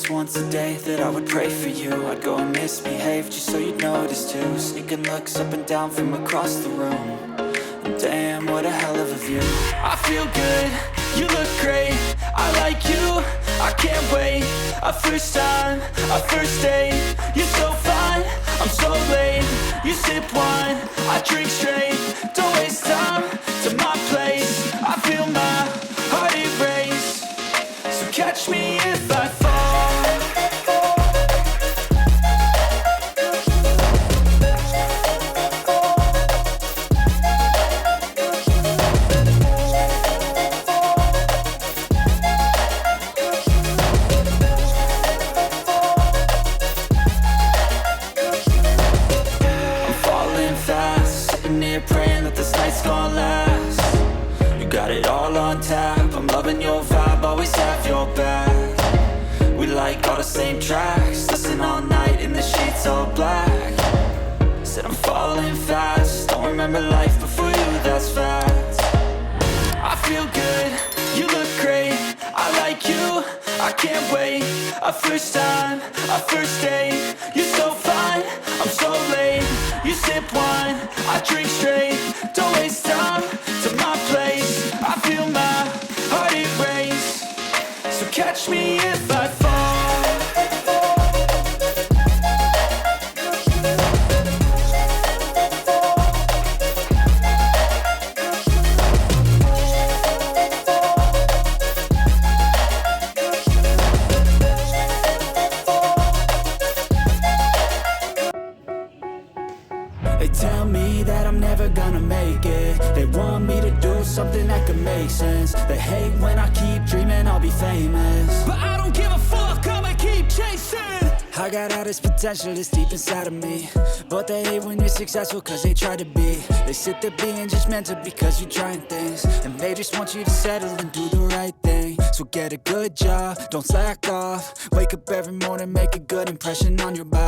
was once a day that I would pray for you. I'd go and misbehave just so you'd notice too. Sneaking looks up and down from across the room. And damn, what a hell of a view. I feel good, you look great, I like you, I can't wait. A first time, a first date, you're so fine, I'm so late. You sip wine, I drink straight. Don't waste time to my place. I feel my heart erase. So catch me if I fall. Praying that this night's gonna last. You got it all on tap, I'm loving your vibe, always have your back. We like all the same tracks, listen all night in the sheets all black. Said I'm falling fast, don't remember life before you, that's fact. I feel good, you look great, I like you, I can't wait. A first time, a first date, you're so fine, I'm so late. You sip wine, I drink straight. Don't waste time to my place. I feel my heart erase. So catch me if I fall. They tell me that I'm never gonna make it. They want me to do something that could make sense. They hate when I keep dreaming I'll be famous, but I don't give a fuck, I'ma keep chasing. I got all this potential that's deep inside of me, but they hate when you're successful cause they try to be. They sit there being judgmental because you're trying things, and they just want you to settle and do the right thing. So get a good job, don't slack off. Wake up every morning, make a good impression on your body.